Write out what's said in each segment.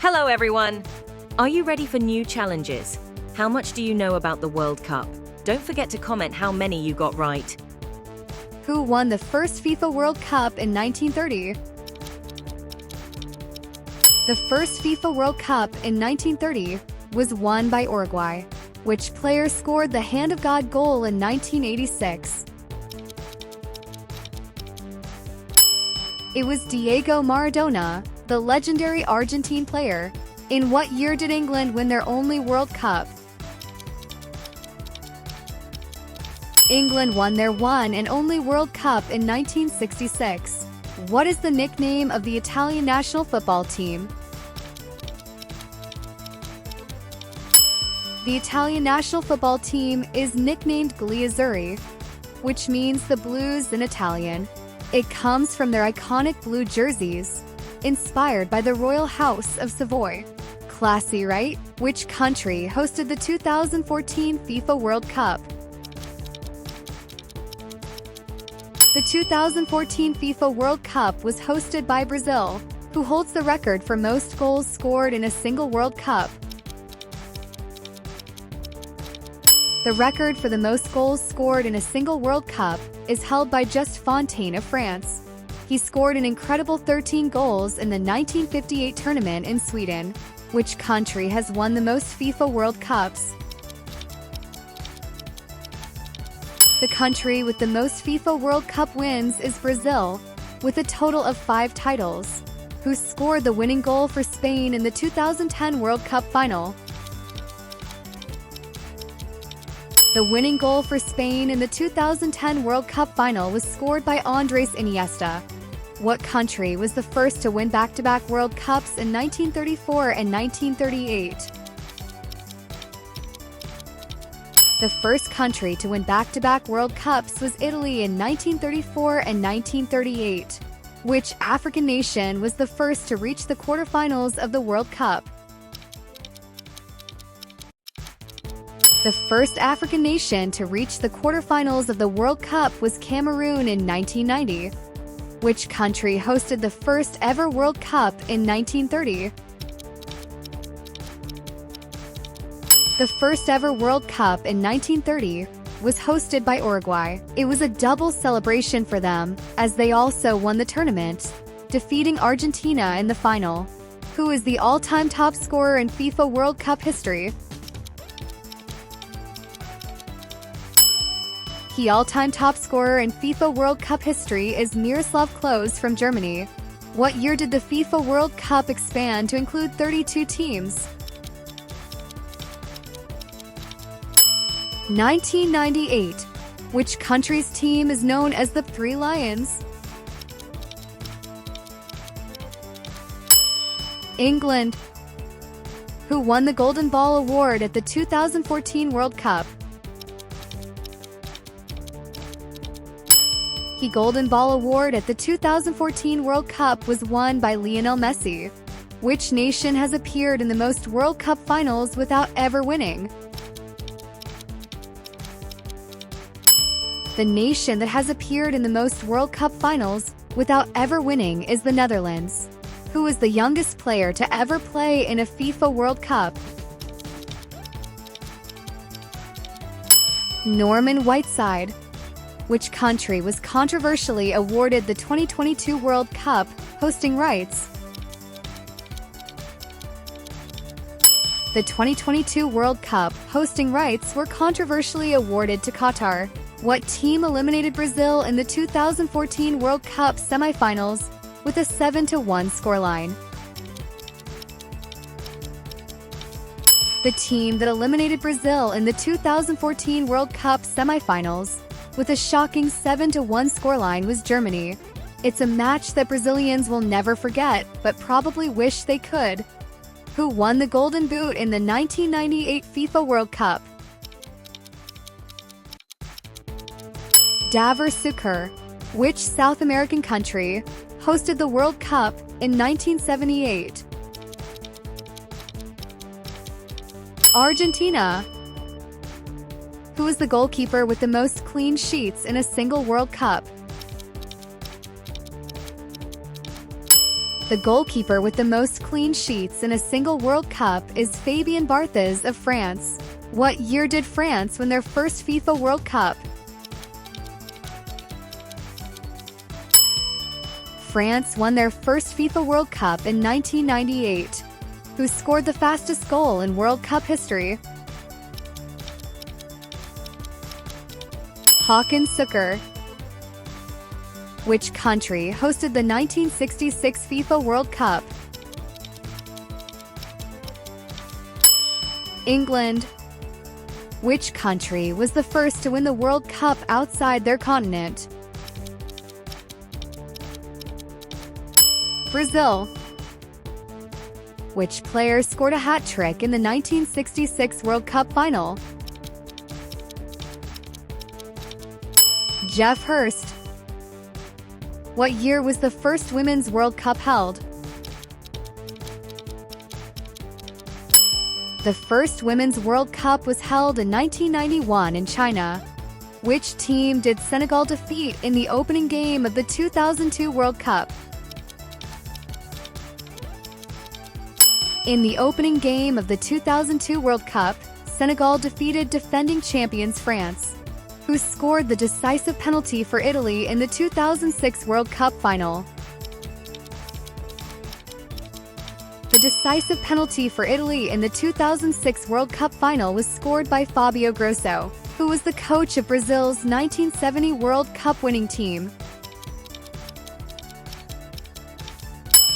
Hello everyone! Are you ready for new challenges? How much do you know about the World Cup? Don't forget to comment how many you got right. Who won the first FIFA World Cup in 1930? The first FIFA World Cup in 1930 was won by Uruguay. Which player scored the Hand of God goal in 1986? It was Diego Maradona, the legendary Argentine player. In what year did England win their only World Cup? England won their one and only World Cup in 1966. What is the nickname of the Italian national football team? The Italian national football team is nicknamed Gli Azzurri, which means the Blues in Italian. It comes from their iconic blue jerseys, inspired by the royal house of Savoy. Classy, right? Which country hosted the 2014 FIFA World Cup? The 2014 FIFA World Cup was hosted by Brazil, who holds the record for most goals scored in a single World Cup. The record for the most goals scored in a single World Cup is held by Just Fontaine of France. He scored an incredible 13 goals in the 1958 tournament in Sweden. Which country has won the most FIFA World Cups? The country with the most FIFA World Cup wins is Brazil, with a total of 5 titles. Who scored the winning goal for Spain in the 2010 World Cup final? The winning goal for Spain in the 2010 World Cup final was scored by Andres Iniesta. What country was the first to win back-to-back World Cups in 1934 and 1938? The first country to win back-to-back World Cups was Italy in 1934 and 1938. Which African nation was the first to reach the quarterfinals of the World Cup? The first African nation to reach the quarterfinals of the World Cup was Cameroon in 1990. Which country hosted the first ever World Cup in 1930? The first ever World Cup in 1930 was hosted by Uruguay. It was a double celebration for them, as they also won the tournament, defeating Argentina in the final. Who is the all-time top scorer in FIFA World Cup history? The all-time top scorer in FIFA World Cup history is Miroslav Klose from Germany. What year did the FIFA World Cup expand to include 32 teams? 1998. Which country's team is known as the Three Lions? England. Who won the Golden Ball Award at the 2014 World Cup? The Golden Ball Award at the 2014 World Cup was won by Lionel Messi. Which nation has appeared in the most World Cup finals without ever winning? The nation that has appeared in the most World Cup finals without ever winning is the Netherlands. Who is the youngest player to ever play in a FIFA World Cup? Norman Whiteside. Which country was controversially awarded the 2022 World Cup hosting rights? The 2022 World Cup hosting rights were controversially awarded to Qatar. What team eliminated Brazil in the 2014 World Cup semifinals with a 7-1 scoreline? The team that eliminated Brazil in the 2014 World Cup semifinals with a shocking 7-1 scoreline was Germany. It's a match that Brazilians will never forget, but probably wish they could. Who won the Golden Boot in the 1998 FIFA World Cup? Davor Suker. Which South American country hosted the World Cup in 1978? Argentina. Who is the goalkeeper with the most clean sheets in a single World Cup? The goalkeeper with the most clean sheets in a single World Cup is Fabien Barthez of France. What year did France win their first FIFA World Cup? France won their first FIFA World Cup in 1998. Who scored the fastest goal in World Cup history? Håkan Suker. Which country hosted the 1966 FIFA World Cup? England. Which country was the first to win the World Cup outside their continent? Brazil. Which player scored a hat-trick in the 1966 World Cup final? Jeff Hurst. What year was the first Women's World Cup held? The first Women's World Cup was held in 1991 in China. Which team did Senegal defeat in the opening game of the 2002 World Cup? In the opening game of the 2002 World Cup, Senegal defeated defending champions France, who scored the decisive penalty for Italy in the 2006 World Cup final. The decisive penalty for Italy in the 2006 World Cup final was scored by Fabio Grosso, who was the coach of Brazil's 1970 World Cup winning team.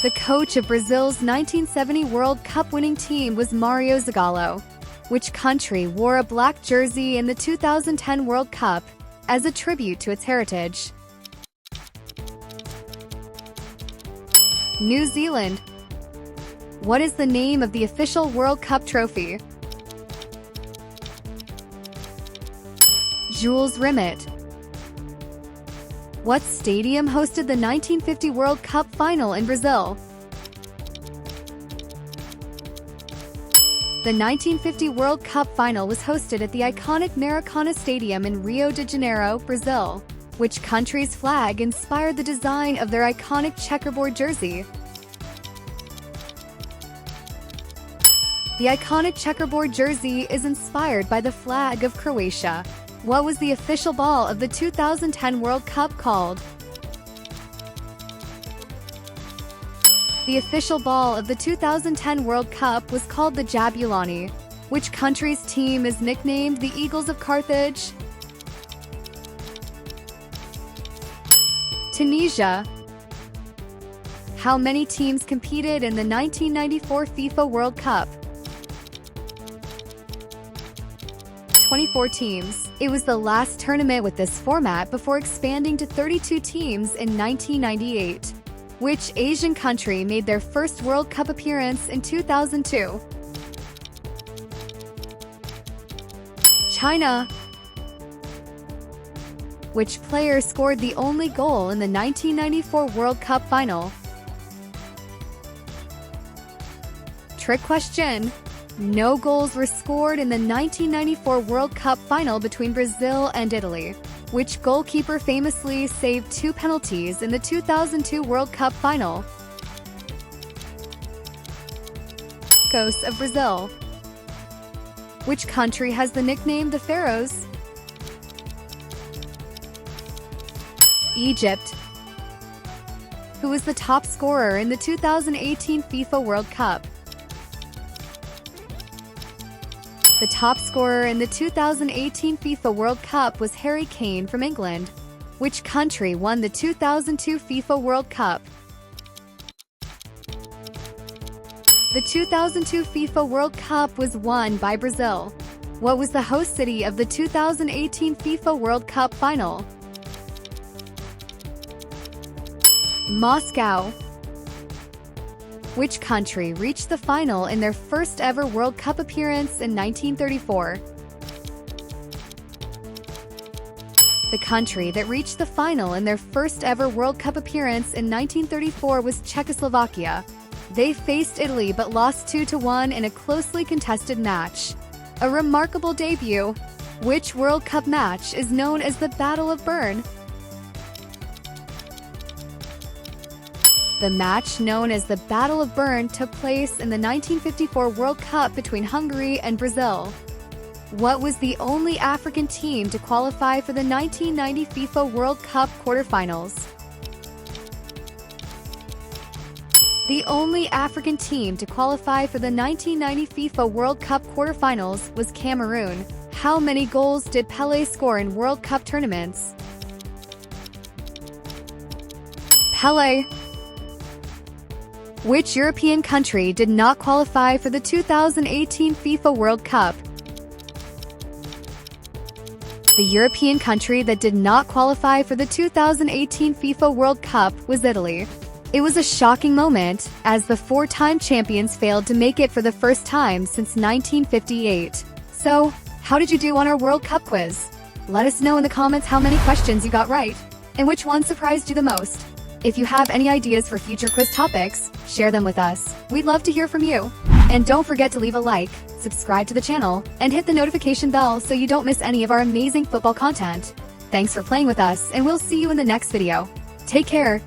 The coach of Brazil's 1970 World Cup winning team was Mario Zagallo. Which country wore a black jersey in the 2010 World Cup as a tribute to its heritage? New Zealand. What is the name of the official World Cup trophy? Jules Rimet. What stadium hosted the 1950 World Cup final in Brazil? The 1950 World Cup final was hosted at the iconic Maracana Stadium in Rio de Janeiro, Brazil. Which country's flag inspired the design of their iconic checkerboard jersey? The iconic checkerboard jersey is inspired by the flag of Croatia. What was the official ball of the 2010 World Cup called? The official ball of the 2010 World Cup was called the Jabulani. Which country's team is nicknamed the Eagles of Carthage? Tunisia. How many teams competed in the 1994 FIFA World Cup? 24 teams. It was the last tournament with this format before expanding to 32 teams in 1998. Which Asian country made their first World Cup appearance in 2002? China. Which player scored the only goal in the 1994 World Cup final? Trick question. No goals were scored in the 1994 World Cup final between Brazil and Italy. Which goalkeeper famously saved 2 penalties in the 2002 World Cup final? Marcos of Brazil. Which country has the nickname the Pharaohs? Egypt. Who was the top scorer in the 2018 FIFA World Cup? The top scorer in the 2018 FIFA World Cup was Harry Kane from England. Which country won the 2002 FIFA World Cup? The 2002 FIFA World Cup was won by Brazil. What was the host city of the 2018 FIFA World Cup final? Moscow. Which country reached the final in their first ever World Cup appearance in 1934? The country that reached the final in their first ever World Cup appearance in 1934 was Czechoslovakia. They faced Italy but lost 2-1 in a closely contested match. A remarkable debut. Which World Cup match is known as the Battle of Bern? The match, known as the Battle of Bern, took place in the 1954 World Cup between Hungary and Brazil. What was the only African team to qualify for the 1990 FIFA World Cup quarterfinals? The only African team to qualify for the 1990 FIFA World Cup quarterfinals was Cameroon. How many goals did Pelé score in World Cup tournaments? Pelé. Which European country did not qualify for the 2018 FIFA World Cup? The European country that did not qualify for the 2018 FIFA World Cup was Italy. It was a shocking moment, as the four-time champions failed to make it for the first time since 1958. So, how did you do on our World Cup quiz? Let us know in the comments how many questions you got right, and which one surprised you the most. If you have any ideas for future quiz topics, share them with us. We'd love to hear from you. And don't forget to leave a like, subscribe to the channel, and hit the notification bell so you don't miss any of our amazing football content. Thanks for playing with us, and we'll see you in the next video. Take care.